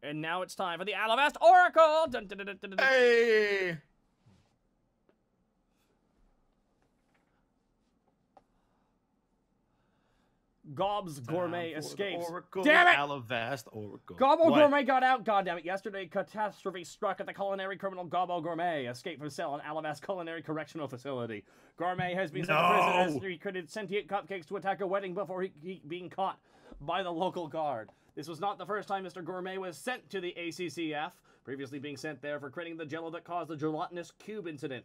And now it's time for the Alivast Oracle! Dun, dun, dun, dun, dun, dun. Hey! Gob's Gourmet escapes. Oracle, Damn it! Alivast Oracle. Gobbo What? Gourmet got out, goddammit. Yesterday, catastrophe struck at the culinary criminal Gobbo Gourmet, escaped from cell in Alivast Culinary Correctional Facility. Gourmet has been sent to prison as he created sentient cupcakes to attack a wedding before he being caught by the local guard. This was not the first time Mr. Gourmet was sent to the ACCF, previously being sent there for creating the jello that caused the gelatinous cube incident.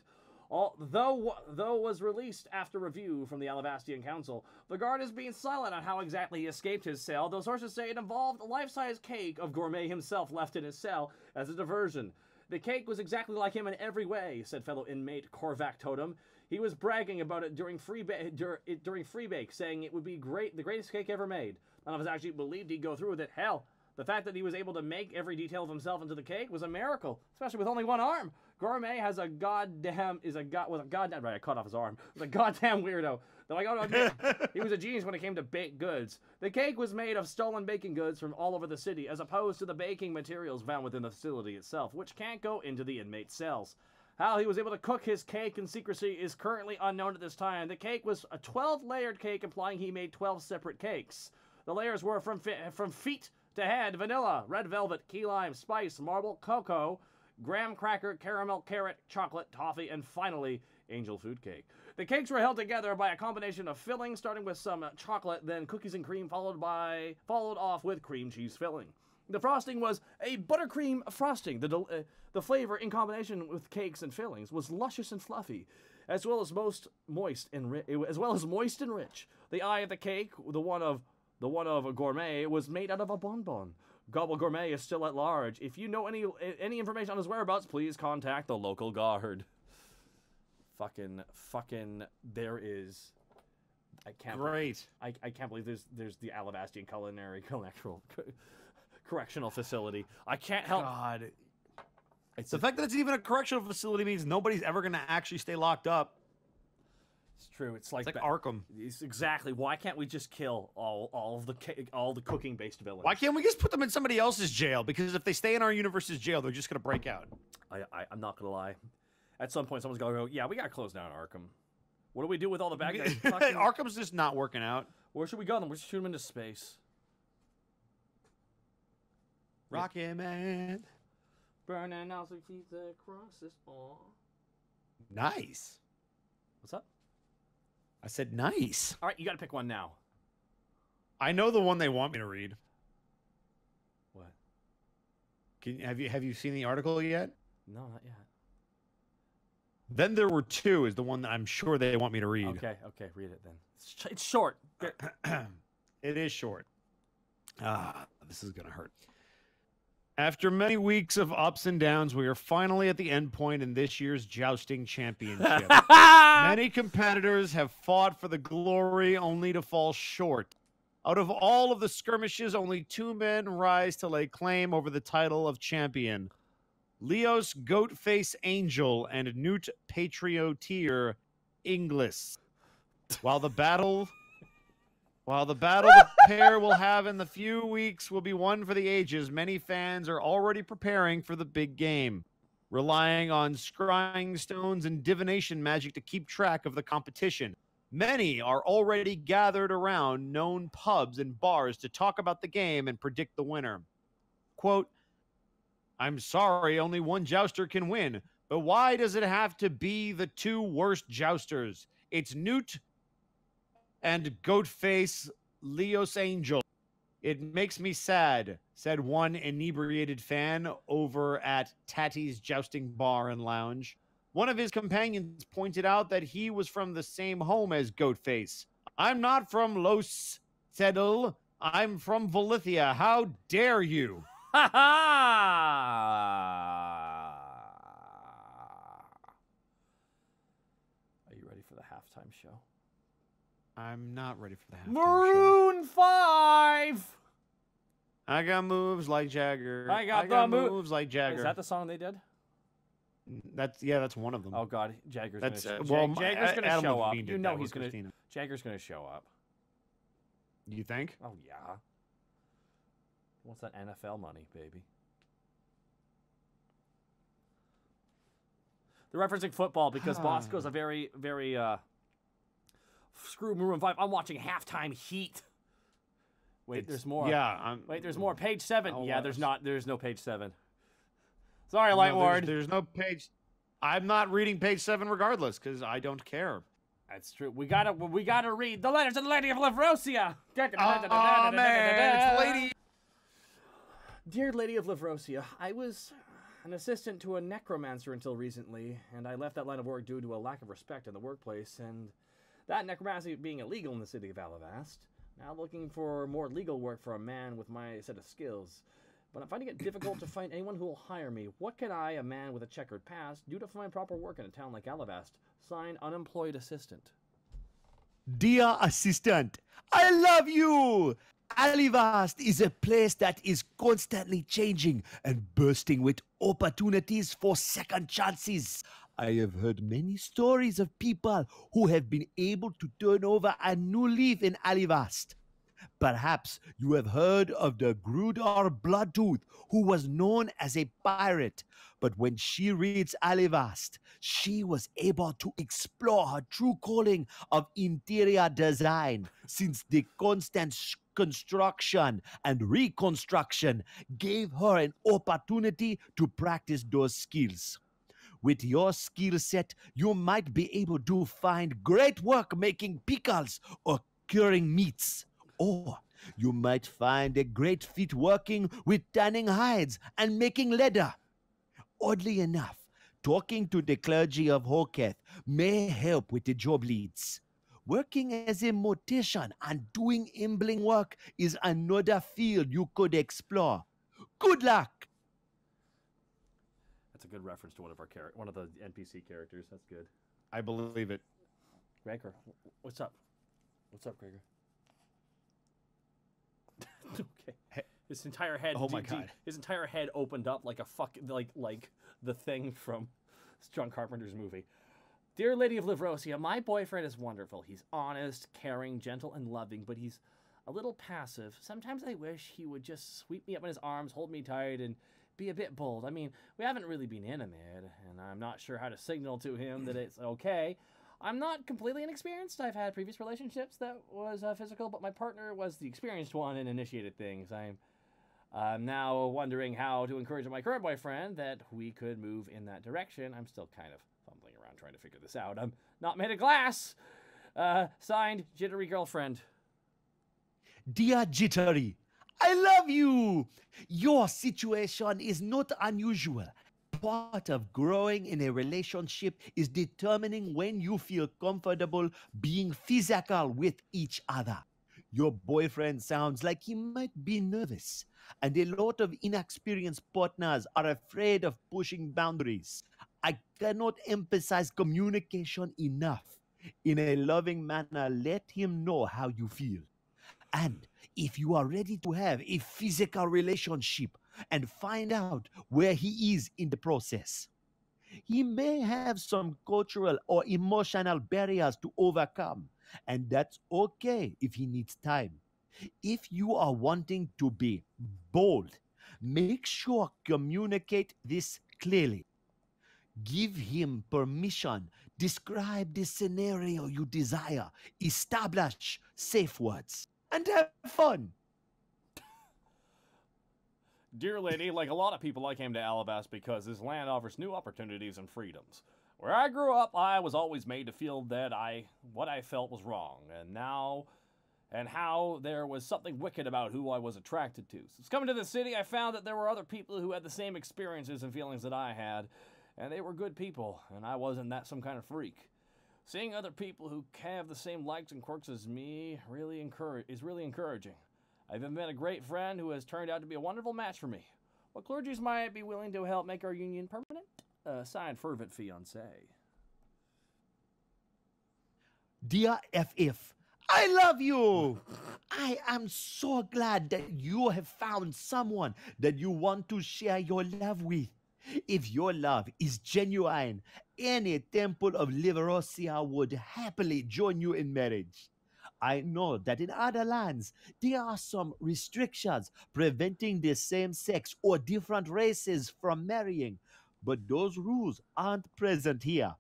Though was released after review from the Alivastian Council, the guard is being silent on how exactly he escaped his cell, though sources say it involved a life-size cake of Gourmet himself left in his cell as a diversion. The cake was exactly like him in every way, said fellow inmate Korvac Totem. He was bragging about it during free bake, saying it would be the greatest cake ever made. None of us actually believed he'd go through with it. Hell, the fact that he was able to make every detail of himself into the cake was a miracle, especially with only one arm. Gourmet has a goddamn right, I cut off his arm. Was a goddamn weirdo. Though I gotta admit, he was a genius when it came to baked goods. The cake was made of stolen baking goods from all over the city, as opposed to the baking materials found within the facility itself, which can't go into the inmate cells. How he was able to cook his cake in secrecy is currently unknown at this time. The cake was a 12-layered cake, implying he made 12 separate cakes. The layers were from feet to head: vanilla, red velvet, key lime, spice, marble, cocoa, graham cracker, caramel, carrot, chocolate, toffee, and finally, angel food cake. The cakes were held together by a combination of fillings, starting with some chocolate, then cookies and cream, followed off with cream cheese filling. The frosting was a buttercream frosting. The flavor, in combination with cakes and fillings, was luscious and fluffy, as well as moist and rich. The eye of the cake, the one of a Gourmet, was made out of a bonbon. Gobble Gourmet is still at large. If you know any information on his whereabouts, please contact the local guard. Fucking, there is. I can't. Great. I can't believe there's the Alivastian Culinary Correctional Facility. I can't help. God. It's the fact that it's even a correctional facility means nobody's ever going to actually stay locked up. It's true. It's like Arkham. It's exactly. Why can't we just kill all the cooking based villains? Why can't we just put them in somebody else's jail? Because if they stay in our universe's jail, they're just gonna break out. I'm not gonna lie. At some point, someone's gonna go, yeah, we gotta close down Arkham. What do we do with all the bad guys? Arkham's just not working out. Where should we go then? We should shoot them into space. Rocket Man. Burning out the feet across this ball. Nice. What's up? I said nice. All right, you gotta pick one now. I know the one they want me to read. What? Have you seen the article yet? No, not yet. Then There Were Two is the one that I'm sure they want me to read. Okay, read it then. It's short. It is short. This is gonna hurt. After many weeks of ups and downs, we are finally at the end point in this year's jousting championship. Many competitors have fought for the glory only to fall short. Out of all of the skirmishes, only 2 men rise to lay claim over the title of champion. Leos Goatface Angel and Newt Patrioteer Inglis. While the battle the pair will have in the few weeks will be one for the ages, many fans are already preparing for the big game, relying on scrying stones and divination magic to keep track of the competition. Many are already gathered around known pubs and bars to talk about the game and predict the winner. Quote, I'm sorry, only one jouster can win, but why does it have to be the 2 worst jousters? It's Newt and Goatface Leos Angel. It makes me sad, said one inebriated fan over at Tatty's Jousting Bar and Lounge. One of his companions pointed out that he was from the same home as Goatface. I'm not from Los Sedel. I'm from Valithia. How dare you? Ha ha! Are you ready for the halftime show? I'm not ready for the halftime Maroon 5! I got moves like Jagger. I got moves like Jagger. Is that the song they did? That's one of them. Oh God, Jagger's That's gonna show up. Levine You know he's gonna. Jagger's gonna show up. You think? Oh yeah. What's that NFL money, baby? They're referencing football because Bosco's a very, very screw Maroon 5. I'm watching halftime Heat. Wait, there's more. Yeah. Wait, there's more. Page 7. I'll Yeah, watch. there's no page 7. Sorry, Lightward. There's no page. I'm not reading page 7 regardless because I don't care. That's true. We gotta read the letters of the Lady of Livrosea. Oh man, it's Lady. Dear Lady of Livrosea, I was an assistant to a necromancer until recently, and I left that line of work due to a lack of respect in the workplace, and that necromancy being illegal in the city of Alivast. Now looking for more legal work for a man with my set of skills. But I'm finding it difficult to find anyone who will hire me. What can I, a man with a checkered past, do to find proper work in a town like Alivast? Signed, unemployed assistant. Dear assistant, I love you! Alivast is a place that is constantly changing and bursting with opportunities for second chances. I have heard many stories of people who have been able to turn over a new leaf in Alivast. Perhaps you have heard of the Grudar Bloodtooth, who was known as a pirate. But when she reads Alivast, she was able to explore her true calling of interior design, since the constant construction and reconstruction gave her an opportunity to practice those skills. With your skill set, you might be able to find great work making pickles or curing meats. Or you might find a great fit working with tanning hides and making leather. Oddly enough, talking to the clergy of Hoketh may help with the job leads. Working as a mortician and doing embling work is another field you could explore. Good luck! That's a good reference to one of the NPC characters. That's good. I believe it. Gregor, what's up? What's up, Gregor? Okay. His entire head. Oh my God. His entire head opened up like a like the thing from John Carpenter's movie. Dear Lady of Livrosea, my boyfriend is wonderful. He's honest, caring, gentle, and loving, but he's a little passive. Sometimes I wish he would just sweep me up in his arms, hold me tight, and be a bit bold. I mean, we haven't really been intimate, and I'm not sure how to signal to him that it's okay. I'm not completely inexperienced. I've had previous relationships that was physical, but my partner was the experienced one and initiated things. I'm now wondering how to encourage my current boyfriend that we could move in that direction. I'm still kind of fumbling around trying to figure this out. I'm not made of glass. Signed, Jittery Girlfriend. Dear Jittery, I love you! Your situation is not unusual. Part of growing in a relationship is determining when you feel comfortable being physical with each other. Your boyfriend sounds like he might be nervous, and a lot of inexperienced partners are afraid of pushing boundaries. I cannot emphasize communication enough. In a loving manner, let him know how you feel. And if you are ready to have a physical relationship, and find out where he is in the process. He may have some cultural or emotional barriers to overcome, and that's okay if he needs time. If you are wanting to be bold, make sure communicate this clearly. Give him permission. Describe the scenario you desire. Establish safe words. And have fun. Dear Lady, like a lot of people, I came to Alivast because this land offers new opportunities and freedoms. Where I grew up, I was always made to feel that what I felt was wrong, and how there was something wicked about who I was attracted to. Since coming to the city, I found that there were other people who had the same experiences and feelings that I had, and they were good people, and I wasn't some kind of freak. Seeing other people who have the same likes and quirks as me is really encouraging. I've even met a great friend who has turned out to be a wonderful match for me. What clergies might be willing to help make our union permanent? Signed, Fervent Fiancé. Dear FF, I love you! I am so glad that you have found someone that you want to share your love with. If your love is genuine, any temple of Livrosea would happily join you in marriage. I know that in other lands, there are some restrictions preventing the same sex or different races from marrying. but those rules aren't present here.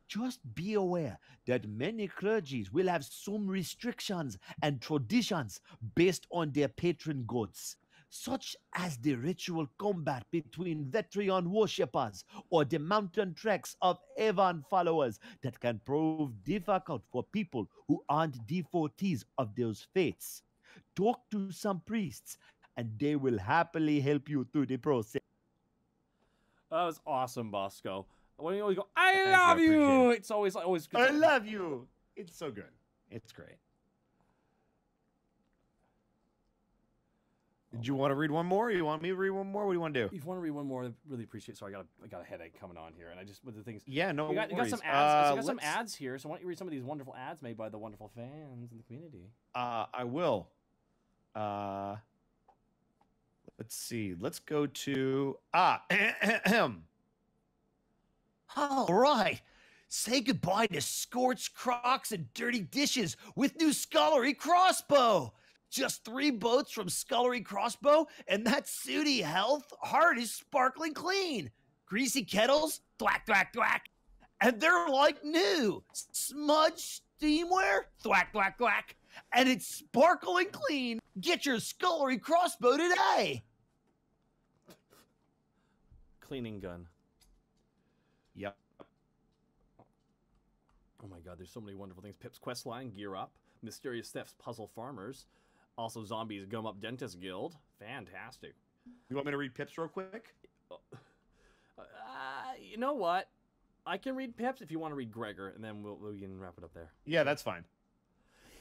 Just be aware that many clergies will have some restrictions and traditions based on their patron gods, such as the ritual combat between Vetrion worshippers or the mountain treks of Avon followers that can prove difficult for people who aren't devotees of those faiths. Talk to some priests, and they will happily help you through the process. That was awesome, Bosco. When you always go, I Thank you, love I appreciate you. it. It's always good. I love you. It's so good. It's great. Did you want to read one more? You want me to read one more? What do you want to do? If you want to read one more, I really appreciate. Sorry, I got a headache coming on here, and I just with the things. Yeah, no You got worries. some ads. You got some let's- ads here. So why don't you read some of these wonderful ads made by the wonderful fans in the community? I will. Let's see. Let's go to All right. Say goodbye to scorched crocks and dirty dishes with new Scullery Crossbow. Just 3 boats from Scullery Crossbow, and that sooty heart is sparkling clean. Greasy kettles, thwack, thwack, thwack. And they're like new. Smudge steamware, thwack, thwack, thwack. And it's sparkling clean. Get your Scullery Crossbow today. Cleaning gun. Yep. Oh my God, there's so many wonderful things. Pip's quest line, gear up. Mysterious thefts, puzzle farmers. Also, zombies, gum up dentist guild. Fantastic. You want me to read Pips real quick? You know what? I can read Pips if you want to read Gregor, and then we can wrap it up there. Yeah, that's fine.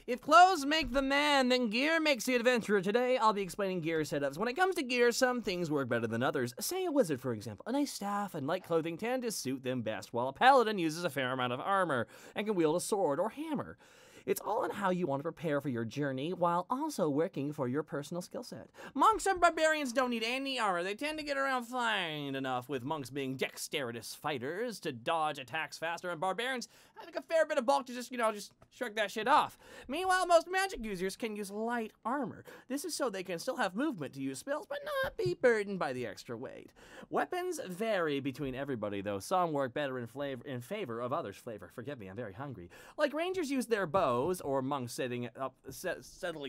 If clothes make the man, then gear makes the adventurer. Today, I'll be explaining gear setups. When it comes to gear, some things work better than others. Say a wizard, for example. A nice staff and light clothing tend to suit them best, while a paladin uses a fair amount of armor and can wield a sword or hammer. It's all in how you want to prepare for your journey while also working for your personal skill set. Monks and barbarians don't need any armor. They tend to get around fine enough, with monks being dexterous fighters to dodge attacks faster, and barbarians having a fair bit of bulk to just shrug that shit off. Meanwhile, most magic users can use light armor. This is so they can still have movement to use spells, but not be burdened by the extra weight. Weapons vary between everybody, though. Some work better in favor of others' flavor. Forgive me, I'm very hungry. Like rangers use their bows, or monks settling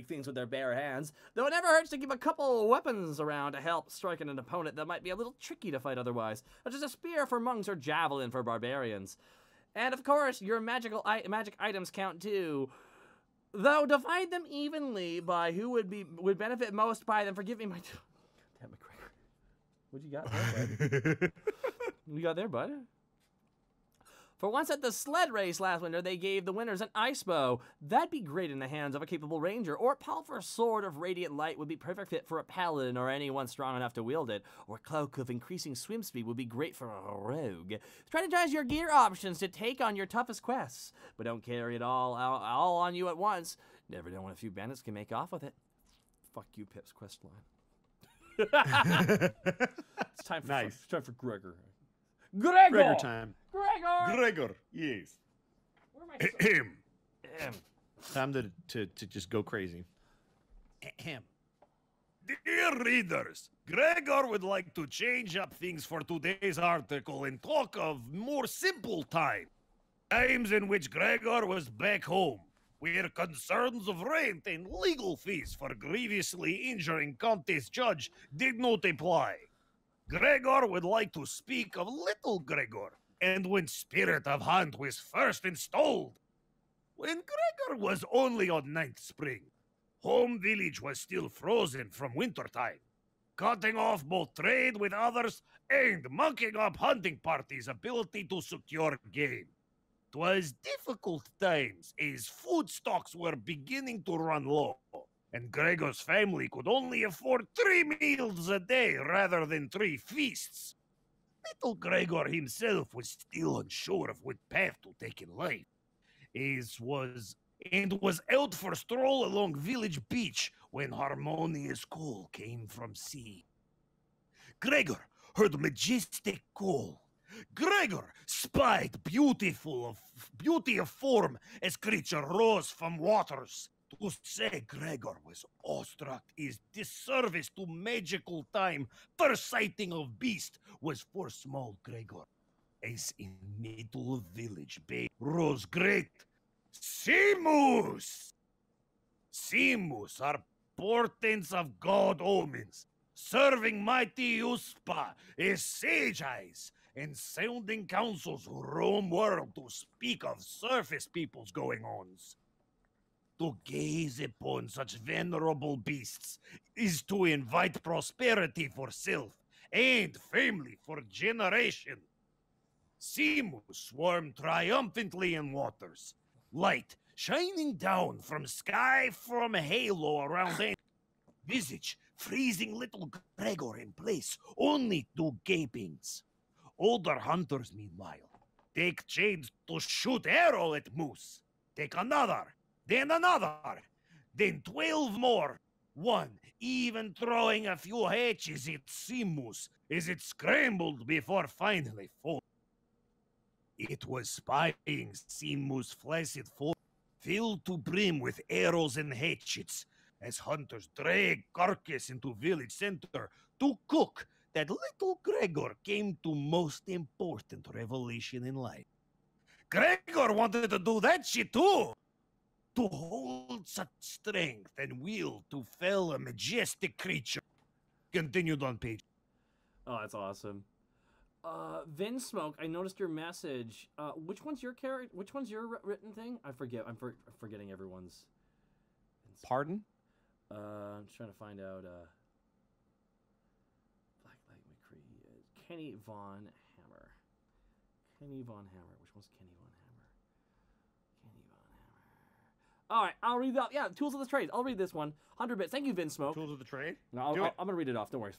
things with their bare hands, though it never hurts to keep a couple weapons around to help striking an opponent that might be a little tricky to fight otherwise, such as a spear for monks or javelin for barbarians. And of course, your magic items count too. Though divide them evenly by who would benefit most by them. Forgive me, my damn it, Gregor. What you got there, bud? What you got there, bud? For once at the sled race last winter, they gave the winners an ice bow. That'd be great in the hands of a capable ranger, or a powerful sword of radiant light would be perfect fit for a paladin or anyone strong enough to wield it, or a cloak of increasing swim speed would be great for a rogue. Strategize your gear options to take on your toughest quests, but don't carry it all on you at once. Never know when a few bandits can make off with it. Fuck you, Pip's quest line. It's time for Gregor. Gregor time. Gregor! Yes. Where am I? Time to just go crazy. Dear readers, Gregor would like to change up things for today's article and talk of more simple times. Times in which Gregor was back home, where concerns of rent and legal fees for grievously injuring contest judge did not apply. Gregor would like to speak of little Gregor, and when Spirit of Hunt was first installed. When Gregor was only on ninth spring, home village was still frozen from wintertime, cutting off both trade with others and mucking up hunting parties' ability to secure game. 'Twas difficult times, as food stocks were beginning to run low, and Gregor's family could only afford 3 meals a day rather than 3 feasts. Little Gregor himself was still unsure of what path to take in life, was out for a stroll along village beach when harmonious call came from sea. Gregor heard majestic call. Gregor spied beauty of form as creature rose from waters To say Gregor was awestruck is disservice to magical time. First sighting of beast was for small Gregor. As in middle of village bay rose great Simus! Simus are portents of god omens, serving mighty Uspa as sage eyes and sounding councils who roam world to speak of surface people's going-ons. To gaze upon such venerable beasts is to invite prosperity for self and family for generation. Simus swarm triumphantly in waters, light shining down from sky from a halo around them. Visage freezing little Gregor in place, only two gapings. Older hunters, meanwhile, take chains to shoot arrow at moose. Take another, then 12 more. One even throwing a few hatches at Simus as it scrambled before finally falling. It was spying Simus' flaccid form, filled to brim with arrows and hatchets, as hunters drag carcass into village center to cook that little Gregor came to most important revelation in life. Gregor wanted to do that shit too! To hold such strength and will to fell a majestic creature. Continued on page. Oh, that's awesome. Vin Smoke, I noticed your message. Which one's your character? Which one's your written thing? I forget. I'm forgetting everyone's. Pardon? I'm just trying to find out. Black Light McCree. Kenny Von Hammer. Kenny Von Hammer. Which one's Kenny Von Hammer? Kenny Von Hammer. All right, I'll read that. Yeah, Tools of the Trade. I'll read this one. 100 bits. Thank you, Vin Smoke. Tools of the trade? No, I'm gonna read it off. Don't worry.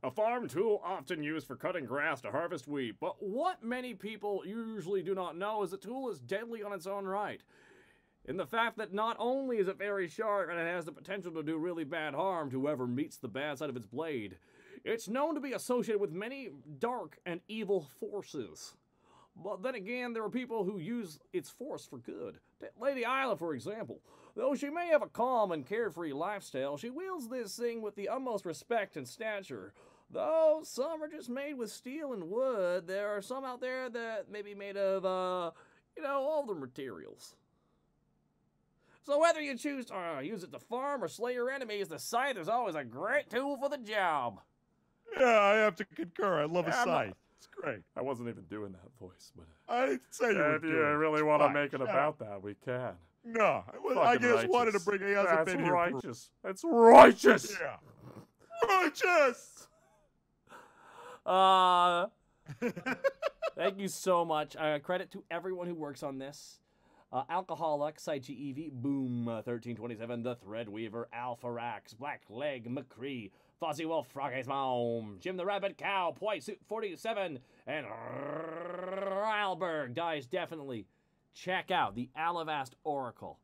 A farm tool often used for cutting grass to harvest wheat, but what many people usually do not know is the tool is deadly on its own right. In the fact that not only is it very sharp and it has the potential to do really bad harm to whoever meets the bad side of its blade, it's known to be associated with many dark and evil forces. But then again, there are people who use its force for good. Take Lady Isla, for example. Though she may have a calm and carefree lifestyle, she wields this thing with the utmost respect and stature. Though some are just made with steel and wood, there are some out there that may be made of, older materials. So whether you choose to use it to farm or slay your enemies, the scythe is always a great tool for the job. Yeah, I have to concur. I love a scythe. It's great. I wasn't even doing that voice, but I didn't say you were if you doing it. really It's want to fine. make it Shut about up. that, we can. No, I just wanted to bring. He hasn't That's been here. righteous. That's righteous. Yeah, righteous. Thank you so much. Credit to everyone who works on this. Alcoholic, Saichi Evie, Boom, 1327, The Threadweaver, Alpharax, Blackleg, McCree, Fuzzy Wolf, Froggy's Mom, Jim the Rabbit Cow, White Suit 47, and Ralberg. Guys, definitely check out the Alivast Oracle.